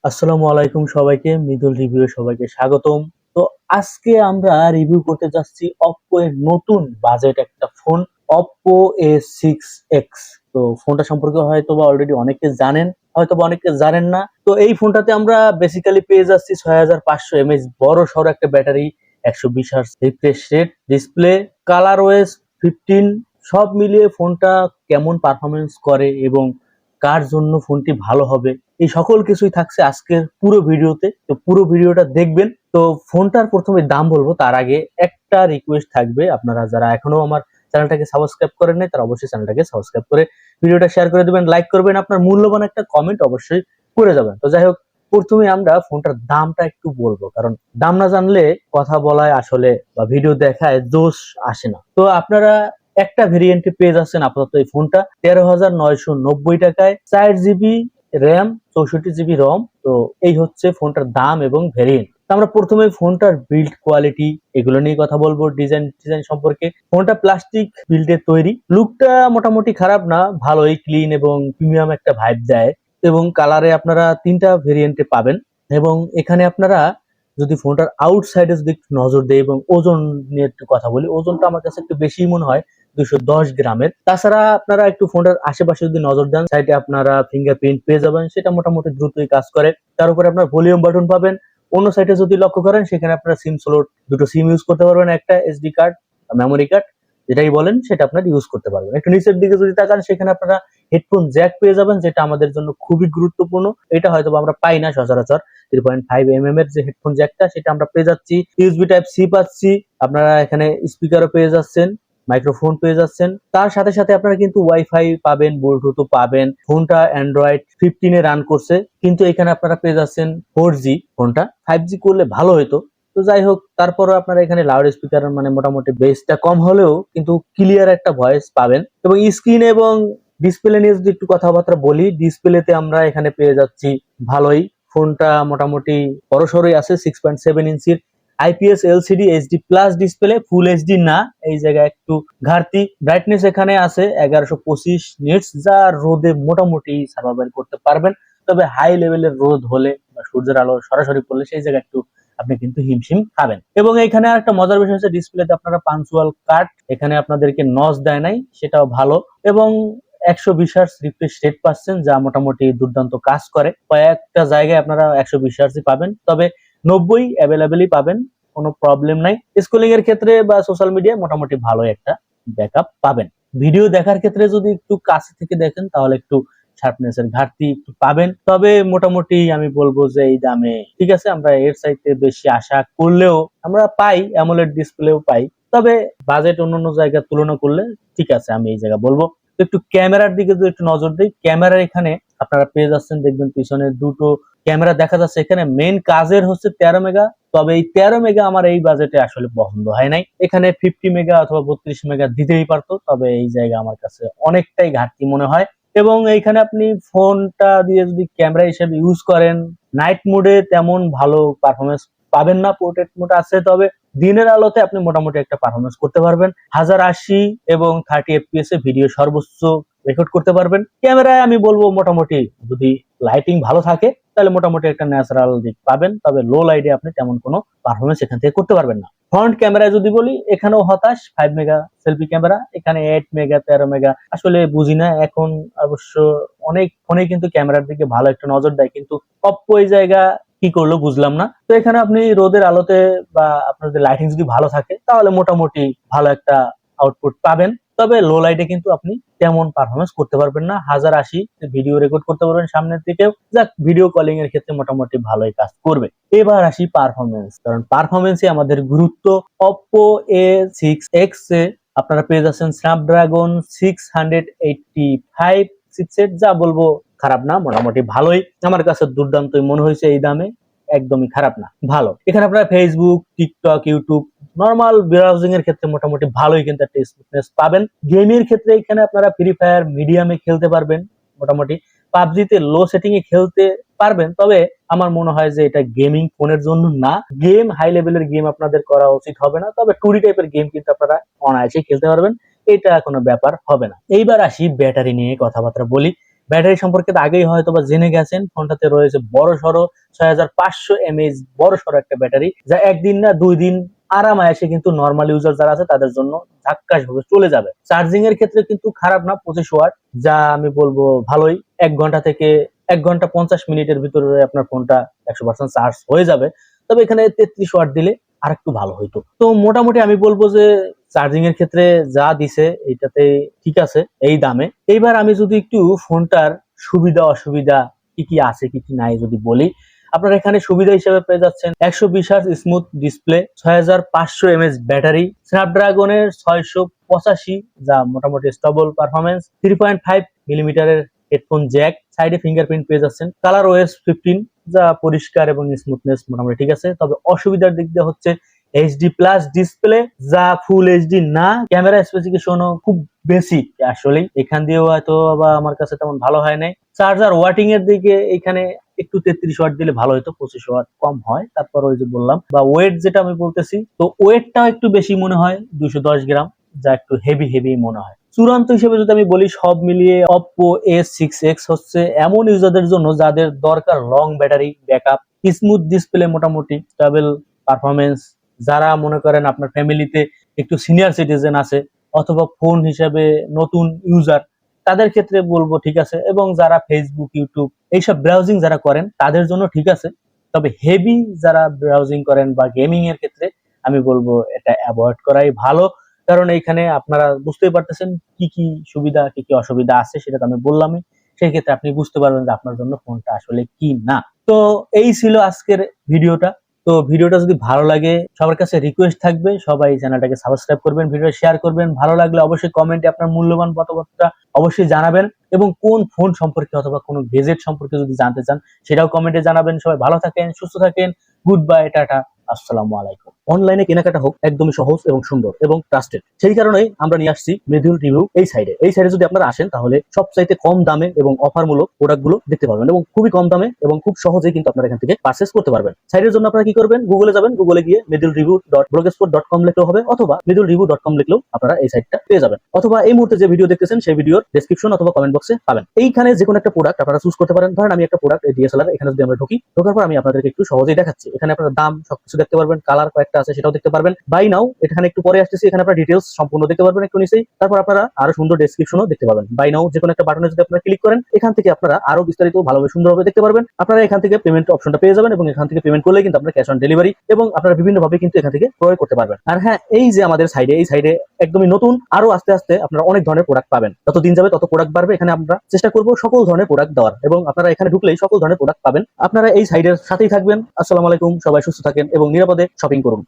আসসালামু আলাইকুম সবাইকে, মৃদুল রিভিউ সবাইকে স্বাগতম। তো আজকে আমরা রিভিউ করতে যাচ্ছি Oppo এর নতুন বাজেট একটা ফোন, Oppo A6X। তো ফোনটা সম্পর্কে হয়তোবা অলরেডি অনেকে জানেন, হয়তোবা অনেকে জানেন না। তো এই ফোনটাতে আমরা বেসিক্যালি পেয়ে যাচ্ছি 6500 mAh বড় সড়ো একটা battery, 120 Hz refresh rate, display, colour OS 15। সব মিলিয়ে ফোনটা কেমন পারফরমেন্স করে এবং কার জন্য ফোনটি ভালো হবে, এই সকল কিছুই থাকছে আজকের পুরো ভিডিওতে। তো পুরো ভিডিওটা দেখবেন। তো ফোনটার প্রথমে দাম বলবো তার আগে একটা রিকোয়েস্ট থাকবে, আপনারা যারা এখনো আমার চ্যানেলটাকে সাবস্ক্রাইব করেন নাই তারা অবশ্যই চ্যানেলটাকে সাবস্ক্রাইব করে ভিডিওটা শেয়ার করে দিবেন, লাইক করবেন, আপনার মূল্যবান একটা কমেন্ট অবশ্যই করে যাবেন। তো যাই হোক, প্রথমে আমরা ফোনটার দামটা একটু বলবো, কারণ দাম না জানলে কথা বলায় আসলে বা ভিডিও দেখায় জোশ আসে না। তো আপনারা একটা ভেরিয়েন্টে পেয়ে যাচ্ছেন আপাতত এই ফোনটা 13,990 টাকায়, 4 জিবি র্যাম, 64 জিবি রম। তো এই হচ্ছে ফোনটার দাম এবং ভেরিয়েন্ট। আমরা প্রথমে ফোনটার বিল্ড কোয়ালিটি এগুলো নিয়ে কথা বলবো, ডিজাইন সম্পর্কে। ফোনটা প্লাস্টিক বিল্ডে তৈরি, লুকটা মোটামুটি খারাপ না, ভালোই ক্লিন এবং প্রিমিয়াম একটা ভাইব দেয়। এবং কালারে আপনারা তিনটা ভেরিয়েন্টে পাবেন। এবং এখানে আপনারা যদি ফোনটার আউটসাইডে যদি একটু নজর দেয় এবং ওজন নিয়ে একটু কথা বলি, ওজনটা আমার কাছে একটু বেশি মনে হয়, 210 গ্রামের। তাছাড়া আপনারা একটু ফোনটার আশেপাশে যদি নজর দেন, সাইডে আপনারা ফিঙ্গারপ্রিন্ট পেয়ে যাবেন, সেটা মোটামুটি দ্রুতই কাজ করে। তার উপরে আপনার ভলিউম বাটন পাবেন। অন্য সাইডে যদি লক্ষ্য করেন, সেখানে আপনারা সিম স্লট, দুটো সিম ইউজ করতে পারবেন, একটা এসডি কার্ড, মেমোরি কার্ড, যেটাই বলেন সেটা আপনার ইউজ করতে পারবেন। একটু নিচের দিকে যদি তাকান, সেখানে আপনারা হেডফোন জ্যাক পেয়ে যাবেন, যেটা আমাদের জন্য খুবই গুরুত্বপূর্ণ। এটা হয়তো আমরা পাই না সচরাচর। 3.5 mm এর যে হেডফোন জ্যাকটা, সেটা আমরা পেয়ে যাচ্ছি। ইউএসবি টাইপ সি পাচ্ছি, আপনারা এখানে স্পিকারও পেয়ে যাচ্ছেন, মাইক্রোফোন পেয়ে যাচ্ছেন। তার সাথে সাথে আপনারা কিন্তু ওয়াইফাই পাবেন, ব্লুটুথও পাবেন। ফোনটা অ্যান্ড্রয়েড 15-এ রান করছে, কিন্তু এখানে আপনারা পেয়ে যাচ্ছেন 4G। ফোনটা 5G করলে ভালো হতো। তো যাই হোক, তারপরও আপনারা এখানে লাউড স্পিকার মানে মোটামুটি বেসটা কম হলেও কিন্তু ক্লিয়ার একটা ভয়েস পাবেন। এবং স্ক্রিন এবং ডিসপ্লে নিয়ে যদি একটু কথাবার্তা বলি, ডিসপ্লেতে আমরা এখানে পেয়ে যাচ্ছি ভালোই। ফোনটা মোটামুটি বড়সড়ই আছে, 6.7 ইঞ্চির IPS LCD HD plus display, full HD না, এই জায়গায় একটু ঘাটতি। ব্রাইটনেস এখানে আছে 1125 নিটস, যা রোদে মোটামুটি সার্ভাইভ করতে পারবেন। তবে হাই লেভেলের রোদ হলে বা সূর্যের আলো সরাসরি পড়লে সেই জায়গায় একটু আপনি কিন্তু হিমশিম খাবেন। এবং এখানে একটা মজার বিষয় হচ্ছে, ডিসপ্লেতে আপনারা পাঞ্চুয়াল কাট, এখানে আপনাদেরকে নচ দেয় নাই, সেটাও ভালো। এবং 120 Hz রিফ্রেশ রেট পাচ্ছেন, যা মোটামুটি দুর্দান্ত কাজ করে। কয়েকটা জায়গায় আপনারা 120 Hz পাবেন, তবে 90 অ্যাভেলেবেলই পাবেন, কোনো প্রবলেম নাই। স্কুলিং এর ক্ষেত্রে বা সোশ্যাল মিডিয়ায় মোটামুটি ভালো একটা ব্যাকআপ পাবেন। ভিডিও দেখার ক্ষেত্রে যদি একটু কাছে থেকে দেখেন, তাহলে একটু শার্পনেস এর ঘাটতি একটু পাবেন। তবে মোটামুটি আমি বলবো যে এই দামে ঠিক আছে, আমরা এর চাইতে বেশি আশা করলেও আমরা পাই, অ্যামোলেড ডিসপ্লেও পাই। তবে বাজেট অন্যান্য জায়গার তুলনা করলে ঠিক আছে, আমি এই জায়গা বলবো। তো একটু ক্যামেরার দিকে যদি একটু নজর দিই, ক্যামেরার এখানে আপনারা পেয়ে যাচ্ছেন, দেখবেন পিছনে দুটো ক্যামেরা দেখা যাচ্ছে। এখানে মেইন কাজের হচ্ছে 13 মেগা, তবে এই 13 মেগা আমার এই বাজেটে আসলে পছন্দ হয় নাই। এখানে 50 মেগা অথবা 32 মেগা দিতেই পারতো, তবে এই জায়গা আমার কাছে অনেকটাই ঘাটতি মনে হয়। এবং এইখানে আপনি ফোনটা দিয়ে যদি ক্যামেরা হিসেবে ইউজ করেন, নাইট মোডে তেমন ভালো পারফরমেন্স পাবেন না। পোর্ট্রেট মোড আছে, তবে দিনের আলোতে আপনি মোটামুটি একটা পারফরমেন্স করতে পারবেন। 1080 এবং 30 FPS এ ভিডিও সর্বোচ্চ রেকর্ড করতে পারবেন। ক্যামেরায় আমি বলবো মোটামুটি, যদি লাইটিং ভালো থাকে তাহলে মোটামুটি একটা ন্যাচারাল দিক পাবেন, তবে লো লাইটে আপনি তেমন কোনো পারফরমেন্স এখান থেকে করতে পারবেন না। ফ্রন্ট ক্যামেরায় যদি বলি, এখানেও হতাশ, 5 মেগা সেলফি ক্যামেরা, এখানে 8 মেগা, 13 মেগা, আসলে বুঝি না এখন। অবশ্য অনেক ফোনে কিন্তু ক্যামেরার দিকে ভালো একটা নজর দেয়, কিন্তু অপ্পো এই জায়গা কি করলো বুঝলাম না। তো এখানে আপনি রোদের আলোতে বা আপনাদের লাইটিং যদি ভালো থাকে, তাহলে মোটামুটি ভালো একটা আউটপুট পাবেন। তবে লো লাইটে কিন্তু আপনি তেমন পারফরমেন্স করতে পারবেন না। 1080 ভিডিও রেকর্ড করতে পারবেন সামনের দিকেও, যাক ভিডিও কলিং এর ক্ষেত্রে মোটামুটি ভালোই কাজ করবে। এবার আসি পারফরমেন্স, কারণ পারফরমেন্সে আমাদের গুরুত্ব। Oppo A6X এ আপনারা পেয়ে যাচ্ছেন স্ন্যাপড্রাগন 685 চিপসেট, যা বলবো খারাপ না, মোটামুটি ভালোই। আমার কাছে দুর্দান্তই মনে হয়েছে এই দামে, একদমই খারাপ না, ভালো। এখানে আপনারা Facebook, TikTok, YouTube, normal browsing এর ক্ষেত্রে মোটামুটি ভালোই কিন্তু একটা স্মুথনেস পাবেন। গেমের ক্ষেত্রে এখানে আপনারা ফ্রি ফায়ার মিডিয়ামে খেলতে পারবেন মোটামুটি। পাবজিতে লো সেটিং এ খেলতে পারবেন, তবে আমার মনে হয় যে এটা গেমিং ফোনের জন্য না। গেম হাই লেভেলের গেম আপনাদের করা উচিত হবে না, তবে 2D টাইপের গেম কিন্তু আপনারা অনায়াসে খেলতে পারবেন, এটা কোনো ব্যাপার হবে না। এইবার আসি ব্যাটারি নিয়ে কথাবার্তা বলি। ব্যাটারি সম্পর্কে তো আগেই হয়তো বা জেনে গেছেন, ফোনটাতে রয়েছে বড় সড়ো 6500 mAh বড় সড়ো একটা ব্যাটারি, যা একদিন না 2 দিন আরামায়েসে কিন্তু নর্মাল ইউজার যারা আছে তাদের জন্য ঝাক্কাস ভাবে চলে যাবে। চার্জিং এর ক্ষেত্রে কিন্তু খারাপ না, 25 ওয়াট, যা আমি বলবো ভালোই। 1 ঘন্টা থেকে 1 ঘন্টা 50 মিনিটের ভিতরে আপনার ফোনটা 100% চার্জ হয়ে যাবে। তবে এখানে 33 ওয়াট দিলে আর একটু ভালো হইতো। তো মোটামুটি আমি বলবো যে চার্জিং এর ক্ষেত্রে যা দিছে এইটাতে ঠিক আছে এই দামে। এইবার আমি যদি একটু ফোনটার সুবিধা অসুবিধা কি কি আছে কি কি নাই যদি বলি, আপনারা এখানে সুবিধা হিসেবে পেয়ে যাচ্ছেন 120 Hz smooth display, 6500 mAh battery, স্ন্যাপড্রাগনের 685, যা মোটামুটি স্টেবল পারফরমেন্স, 3.5 মিলিমিটারের হেডফোন জ্যাক, সাইডে ফিঙ্গারপ্রিন্ট পেয়ে যাচ্ছেন, কালার ওএস 15, যা পরিষ্কার এবং স্মুথনেস মোটামুটি ঠিক আছে। তবে অসুবিধার দিক দিয়ে হচ্ছে এইচডি প্লাস ডিসপ্লে, যা ফুল এইচডি না। ক্যামেরা স্পেসিফিকেশনও খুব বেসিক আসলে, এখান দিয়েও হয়তো বা আমার কাছে তেমন ভালো হয় নাই। চার্জার ওয়াটিং এর দিকে এখানে একটু 33 ওয়াট দিলে ভালো হতো, 25 ওয়াট কম হয়। তারপর ওই যে বললাম, বা ওয়েট যেটা আমি বলতেছি, তো ওয়েটটাও একটু বেশি মনে হয়, 210 গ্রাম, যা একটু হেভি হেভি মনে হয়। চূড়ান্ত হিসেবে যদি আমি বলি, সব মিলিয়ে Oppo A6X হচ্ছে এমন ইউজারদের জন্য যাদের দরকার long battery backup, smooth display, মোটামুটি স্টেবল পারফরমেন্স, যারা মনে করেন আপনার ফ্যামিলিতে একটু সিনিয়র সিটিজেন আছে অথবা ফোন হিসেবে নতুন ইউজার, তাদের ক্ষেত্রে বলবো ঠিক আছে। এবং যারা ফেসবুক ইউটিউব এইসব ব্রাউজিং যারা করেন তাদের জন্য ঠিক আছে। তবে হেভি যারা ব্রাউজিং করেন বা গেমিং এর ক্ষেত্রে আমি বলবো এটা অ্যাভয়েড করাই ভালো। কারণ এইখানে আপনারা বুঝতেই পারতেছেন কি কি সুবিধা কি কি অসুবিধা আছে, সেটা তো আমি বললামই। সেই ক্ষেত্রে আপনি বুঝতে পারবেন যে আপনার জন্য ফোনটা আসলে কি না। তো এই ছিল আজকের ভিডিওটা। তো ভিডিওটা যদি ভালো লাগে, সবার কাছে রিকোয়েস্ট থাকবে সবাই চ্যানেলটাকে সাবস্ক্রাইব করবেন, ভিডিও শেয়ার করবেন। ভালো লাগলে অবশ্যই কমেন্টে আপনার মূল্যবান মতামতটা অবশ্যই জানাবেন, এবং কোন ফোন সম্পর্কে অথবা কোন গেজেট সম্পর্কে যদি জানতে চান সেটাও কমেন্টে জানাবেন। সবাই ভালো থাকেন, সুস্থ থাকেন, গুড বাই, টাটা, আসসালামু আলাইকুম। অনলাইনে কেনাকাটা হোক একদমই সহজ এবং সুন্দর এবং ট্রাস্টেড, সেই কারণেই আমরা নিয়ে আসছি মৃদুল রিভিউ। এই সাইডে যদি আপনারা আসেন তাহলে সবচাইতে কম দামে এবং অফারমূলক প্রোডাক্টগুলো দেখতে পারবেন, এবং খুবই কম দামে এবং খুব সহজেই কিন্তু আপনারা এখান থেকে পারচেজ করতে পারবেন। সাইডের জন্য আপনারা কি করবেন, গুগলে যাবেন, গুগলে গিয়ে midulreview.blogspot.com লিখলেও হবে, অথবা midulreview.com লিখলেও আপনারা এই সাইটটা পেয়ে যাবেন। অথবা এই মুহূর্তে যে ভিডিও দেখতেছেন সেই ভিডিওর ডেসক্রিপশন অথবা কমেন্ট বক্সে পাবেন। এইখানে যে কোনো একটা প্রোডাক্ট আপনারা চুজ করতে পারেন। ধরেন আমি একটা প্রোডাক্ট ডিএসএলআর, এখানে যদি আমরা ঢুকি, ঢোকার পর আমি আপনাদেরকে একটু সহজেই দেখাচ্ছি। এখানে আপনারা দাম সবকিছু দেখতে পারবেন, কালার কয়েকটা আছে সেটাও দেখতে পারবেন। বাই নাও এখানে একটু পরে আসতেছি, এখানে আপনারা ডিটেইলস সম্পূর্ণ দেখতে পারবেন একটু নিচেই। তারপর আপনারা আরো সুন্দর ডেসক্রিপশনও দেখতে পাবেন। বাই নাও যে কোনো একটা বাটনে যদি আপনারা ক্লিক করেন, এখান থেকে আপনারা আরো বিস্তারিত ভালোভাবে সুন্দরভাবে দেখতে পারবেন। আপনারা এখান থেকে পেমেন্ট অপশনটা পেয়ে যাবেন, এবং এখান থেকে পেমেন্ট করলে কিন্তু আপনারা ক্যাশ অন ডেলিভারি এবং আপনারা বিভিন্ন ভাবে কিন্তু এখান থেকে ক্রয় করতে পারবেন। আর হ্যাঁ, এই যে আমাদের সাইডে একদমই নতুন, আরো আস্তে আস্তে আপনারা অনেক ধরনের প্রোডাক্ট পাবেন। যত দিন যাবে তত প্রোডাক্ট বাড়বে। এখানে আমরা চেষ্টা করব সকল ধরনের প্রোডাক্ট দেওয়ার, এবং আপনারা এখানে ঢুকলেই সকল ধরনের প্রোডাক্ট পাবেন। আপনারা এই সাইডের সাথেই থাকবেন। আসসালামু আলাইকুম, সবাই সুস্থ থাকেন এবং নিরাপদে শপিং করুন।